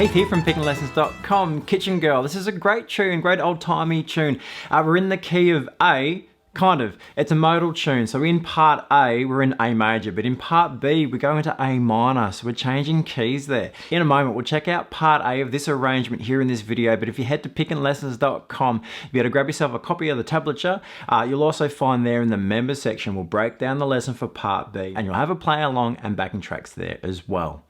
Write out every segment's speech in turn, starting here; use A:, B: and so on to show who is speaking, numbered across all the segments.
A: Heath here from pickinglessons.com. Kitchen Girl. This is a great tune, great old-timey tune. We're in the key of A, kind of. It's a modal tune. So in part A, we're in A major, but in part B, we go into A minor. So we're changing keys there. In a moment, we'll check out part A of this arrangement here in this video, but if you head to pickinglessons.com, you'll be able to grab yourself a copy of the tablature. You'll also find there in the members section, we'll break down the lesson for part B, and you'll have a play along and backing tracks there as well.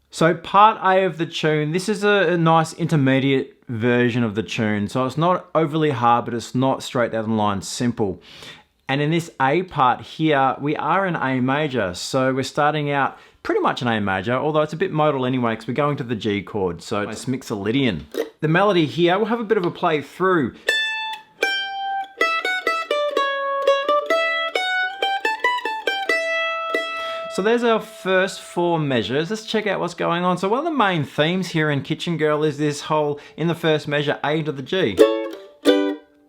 A: So part A of the tune, this is a nice intermediate version of the tune. So it's not overly hard, but it's not straight down the line simple. And in this A part here, we are in A major. So we're starting out pretty much in A major, although it's a bit modal anyway, because we're going to the G chord. So it's mixolydian. The melody here, we'll have a bit of a play through. So there's our first four measures. Let's check out what's going on. So one of the main themes here in Kitchen Girl is this whole, in the first measure, A to the G.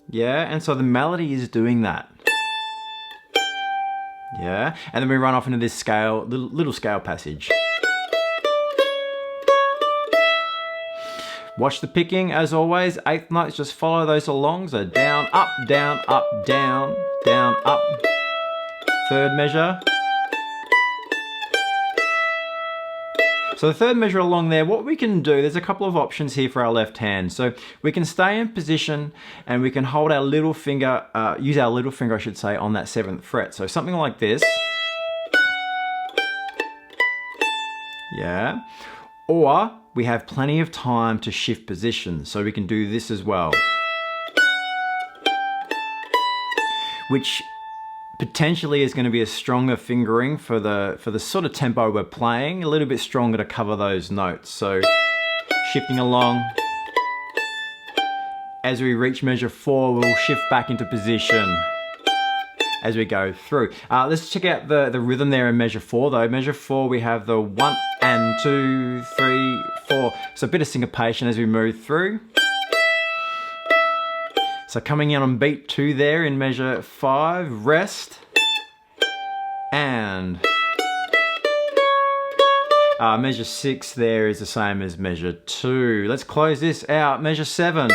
A: Yeah, and so the melody is doing that. Yeah, and then we run off into this scale, little scale passage. Watch the picking as always. Eighth notes, just follow those along. So down, up, down, up, down, down, up. Third measure. So the third measure along there, what we can do, there's a couple of options here for our left hand. So we can stay in position and we can hold our little finger, use our little finger I should say, on that 7th fret. So something like this. Yeah. Or we have plenty of time to shift positions. So we can do this as well. Which potentially is going to be a stronger fingering for the sort of tempo we're playing, a little bit stronger to cover those notes. So shifting along. As we reach measure 4, we'll shift back into position as we go through. Let's check out the rhythm there in measure 4 though. Measure 4, we have the 1 and 2, 3, 4. So a bit of syncopation as we move through. So coming in on beat 2 there in measure 5, rest, and measure 6 there is the same as measure 2. Let's close this out. Measure 7.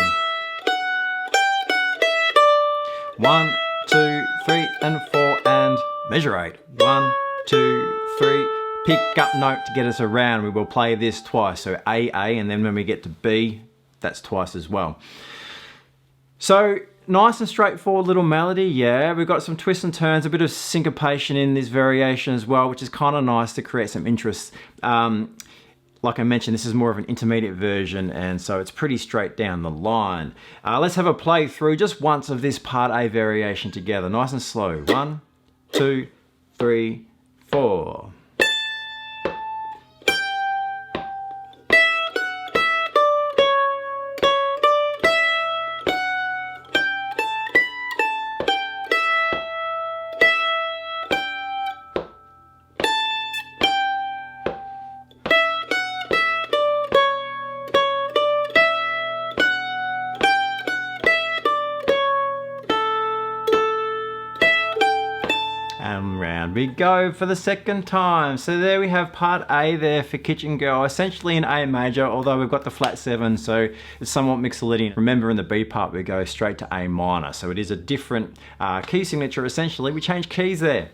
A: 1, 2, 3, and 4, and measure 8. 1, 2, 3. Pick up note to get us around. We will play this twice. So A, and then when we get to B, that's twice as well. So nice and straightforward little melody, yeah. We've got some twists and turns, a bit of syncopation in this variation as well, which is kind of nice to create some interest. Like I mentioned, this is more of an intermediate version, and so it's pretty straight down the line. Let's have a play through just once of this part A variation together, nice and slow. 1, 2, 3, 4. And round we go for the second time. So there we have part A there for Kitchen Girl, essentially in A major, although we've got the flat 7, so it's somewhat mixolydian. Remember in the B part we go straight to A minor, so it is a different key signature essentially. We change keys there.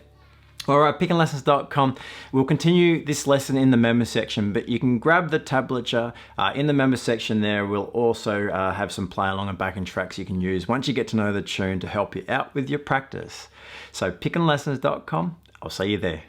A: Alright, pickinglessons.com. We'll continue this lesson in the members section, but you can grab the tablature in the members section there. We'll also have some play along and backing tracks you can use once you get to know the tune to help you out with your practice. So pickinglessons.com. I'll see you there.